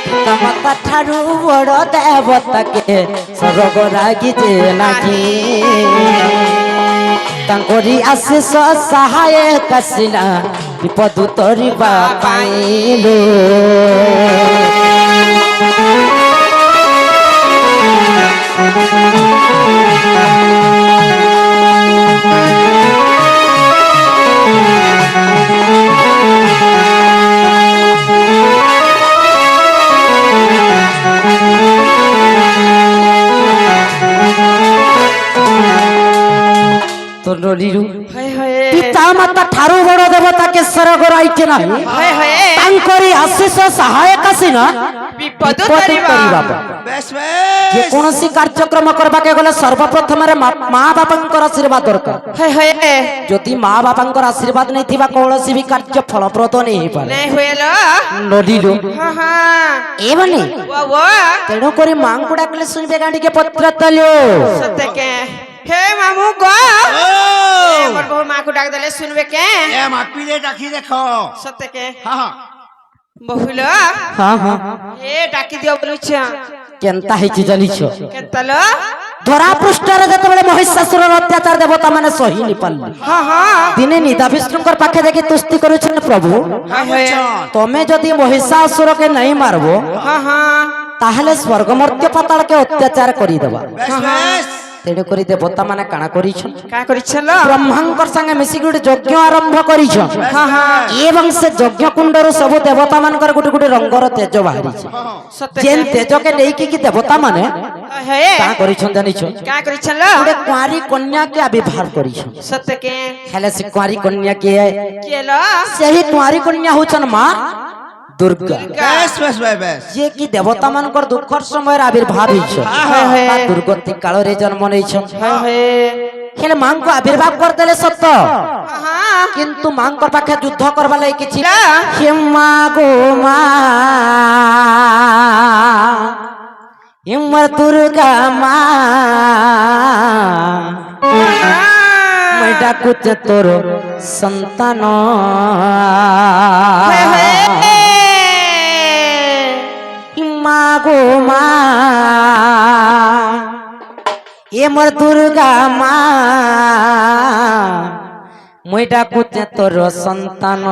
ପିତାମାତା ଠାରୁ ବଡ଼ ଦେବତାକେ ସ୍ୱର୍ଗ ରାଗିଛେ ନାହିଁ ତାଙ୍କରି ଆଶିଷ ସହାୟକ ସିନା ବିପଦ ତରିବା ପାଇଲୁ पितामाता ठारू बड़ देवताके स्वर्ग राइटे नाही तांकरी आशीष सहायक सिना विपद तरिबा जे कोनोसी कार्यक्रम करबा के गले सर्वप्रथम रे मां बापांकर आशीर्वाद दरकार जदि मां बापांकर आशीर्वाद नै थिबा कोनोसी भी कार्य फलप्रद नै हे पारे नै होयलो नडीलो हां हां एवनी वो तेणु करी मां को डाकले सुनबे गांडी के पत्र तलियो सत्य के हे मामू गो मोर बहु मां को डाक देले सुनबे के ए मां पीले डाकी देखो सत्य के हां हां बहुलो हां हां ए डाकी दियो बोलुछा केनता हेची जानिछो केनतालो धरा पृष्ठरे जतबेले महिषासुर अत्याचार देवता माने सही नि पाल हां हां दिने निदा विष्णुकर पाखे देखि तुष्टि करूछन प्रभु हां तमे जदी महिषासुर के नहीं मारबो हां हां ताहले स्वर्ग मर्त्य पाताल के अत्याचार करि देबा हां हां तेणु करी देवता माने काना करिछन का करिछन ब्रह्मांकर संगे मिसी गुटे यज्ञ आरंभ करिछन हां हां एवं से यज्ञ कुंडरो सब देवता मानकर गुटे गुटे रंगर तेज बाहरी छै सत्य जेन तेज के लेकी कि देवता माने का करिछन जानिछो का करिछन गुटे कुंवारी कन्या के आविर्भाव करिछन सत्य के हेले से कुंवारी कन्या के केला सही कुंवारी कन्या होछन मां दुर्गा बस बस बस जे कि देवता मानकर दुखर समय आविर्भाव हिछ दुर्गति काल रे जन्म नै छ हेले मां को आविर्भाव कर देले सत्य किंतु मां को पाखे युद्ध करबा लई किछि हे मां गो मां हिम्मर दुर्गा मां मैं डाकुच तोर संतान मां गो मां ये मोर दुर्गा मां मैं डाकुच तोर संतान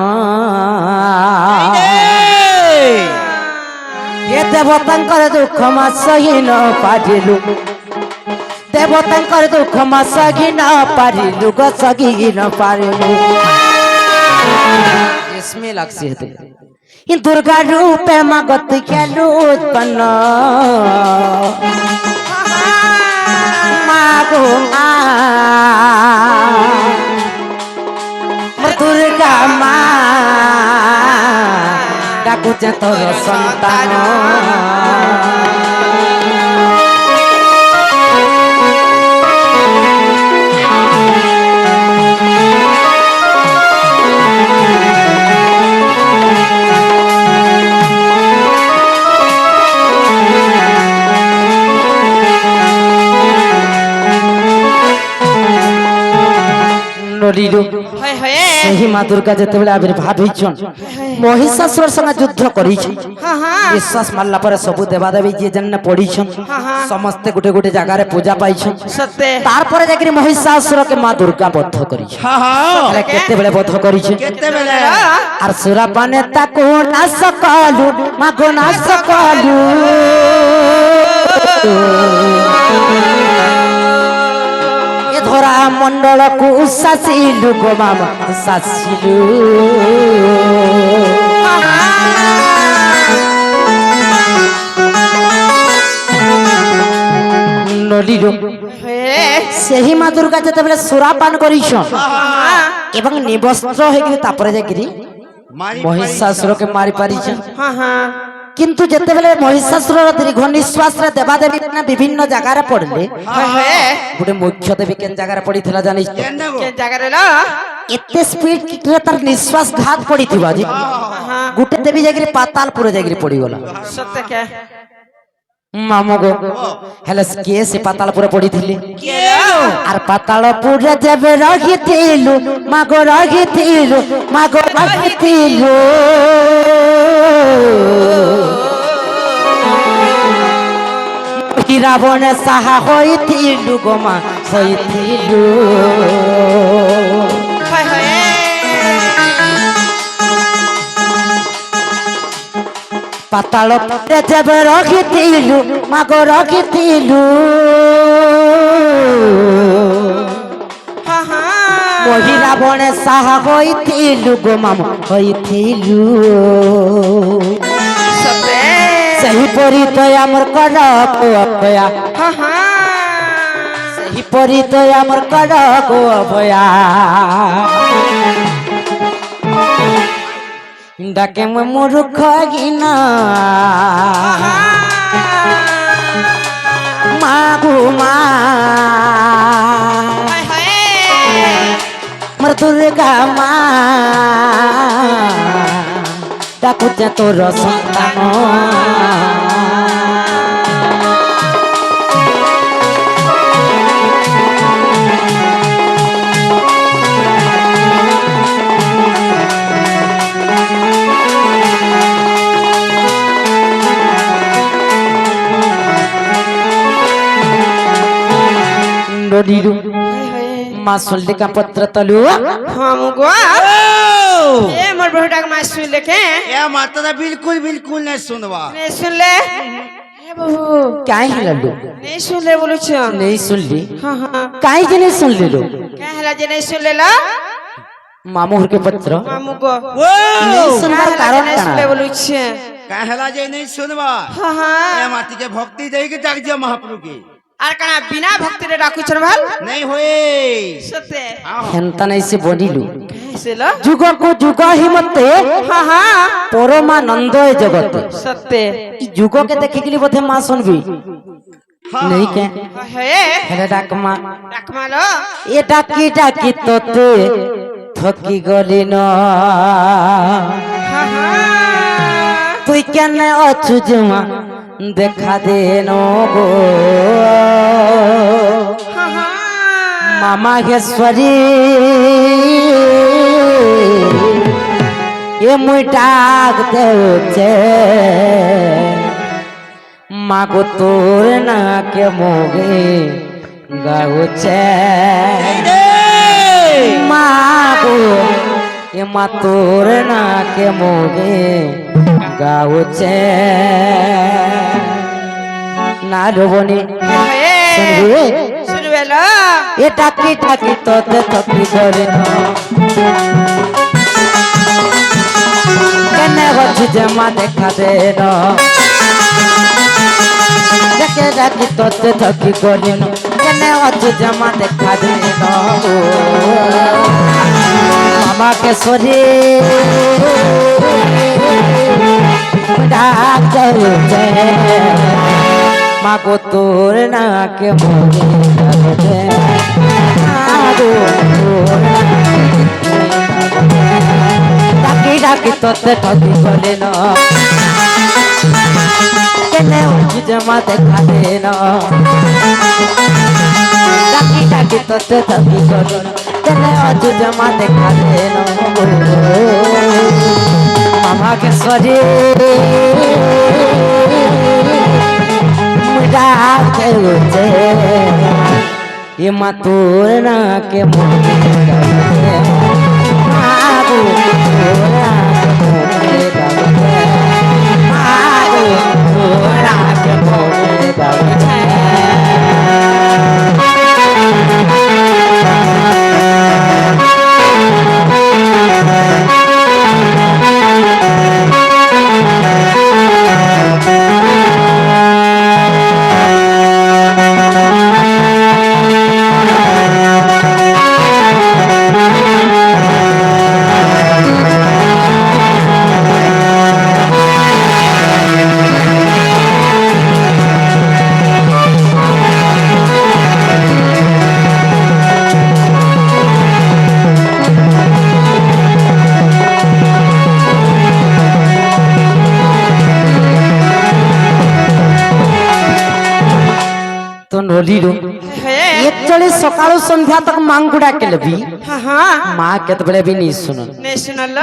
ये देवतांकर दुख मा सही न पारिलु देवतांकर दुख मा सही न पारिलु ग सही न पारिलु इसमें लक्ष्य है दुर्गा रूपे मगत खेलू उत्पन्न मागो दुर्गा मां डाकुच तोर संतान सही मां दुर्गा जते बेले आविर्भाव हिछन महिषासुर संग युद्ध करिछ विश्वास मारला पर सब देवा देवी जे जन पड़ीछन समस्त गुटे गुटे जगह रे पूजा पाइछन सत्य तार पर जाकरी महिषासुर के मां दुर्गा बद्ध करिछ हां हां केते बेले बद्ध करिछ केते बेले आर सुरा पाने ताको नाश कालू मां को नाश कालू धरा मंडल को सासिलु गो मामा सासिलु नलिलु सेही मां दुर्गा जते बेले सुरापान करिछन एवं निवस्त्र हेकि तापर जेकि महिषासुर के मारी पारिछन हां हां किंतु जते बेले महिषासुर दीर्घ निश्वास रे देवा देवी ना विभिन्न जगह रे पड़ले गुटे मुख्य देवी केन जगह रे पड़ी थिला जानि केन जगह रे ला एते स्पीड रे तार निश्वास घात पड़ी थिबा जी गुटे देवी जगह रे पातालपुर जगह रे पड़ी गला सत्य के মামু গো হেলে কে সে পাতাল পুরে পড়িଥିଲି আর পাতাল পুরে যাবে রহিতিলু মাগো রহিতিলু মাগো রহিতিলু রাবণে সাহা হইতিলু গো মা হইতিলু পাতাল পুরে যাবে রহিতিলু মাগো রহিতিলু মহিলা বনে সাহা হইতিলু গো মামু হইতিলু সেহিপরি তো আমার কর অভয়া সেহিপরি তো আমার কর গো অভয়া ডাকে মূর্খ গিনা মাগু মা আমার দুর্গা মা ডাকুছে তোর সন্তান मासुल का पत्र तलु हम गो ए मोर बहुटा के मासुल लेके ए माता दा बिल्कुल बिल्कुल नहीं सुनवा नहीं सुन ले ए बहू काय हिललु नहीं सुन ले बोलु छ नहीं सुन ली हां हां काय जे नहीं सुन ले लो काय हला जे नहीं सुन ले ला मामूर के पत्र मामू गो नहीं सुनबार कारण नहीं सुन ले बोलु छ कहला जे नहीं सुनवा हां हां ए माती के भक्ति देई के जाग जे महाप्रभु के আর কানা বিনা ভক্তি রে ডাকু ছন ভাল नहीं होए সতে হেনতা নাই সে বনিলু कैसेला যুগ কো যুগ হিমতে हां हां পরমানন্দ এ জগতে সতে ই যুগ কে দেখিলি বোধে মা শুনবি नहीं के हे হেলে ডাক মা ডাক মালো এ ডাকি ডাকি তোতে থকি গলি ন हां हां তুই কেন অছু জমা দেখা দে নো গো हां हां मामा गेश्वरी ये मुई डाक देउचे मागो तोर ना के मोगे गाउचे मागो ये मा तोर ना के मोगे गाउचे ना लोबनी सुनबे सुनवेला এ টাকি টাকি তোতে থকি করে কেন হচ্ছে জামা দেখা দে দেখে ডাকি তোতে থকি করে কেন হচ্ছে জামা দেখা দে মামাকে সরে ডাক দেউছে মাগো তোর নাকে মোগে গাবে মাগো ডাকি ডাকি তোতে ঠকি বলে না কেন উঠি জমা দেখা দে না ডাকি ডাকি তোতে ঠকি বলে না কেন উঠি জমা দেখা দে না মামাকে সরে ডাকে উঠে ये मातोर ना के मोगे गावे मागो तोरा के मोगे गावे मागो तोरा के मोगे गावे ଲୋଲିରୁ ହେ ଏକଚଳି ସକାଳୁ ସନ୍ଧ୍ୟା ତକ ମାଙ୍କୁ ଡାକିଲେ ବି ହଁ ହଁ ମା କେତେବେଳେ ବି ନି ଶୁଣନ୍ ନେ ଶୁଣଲ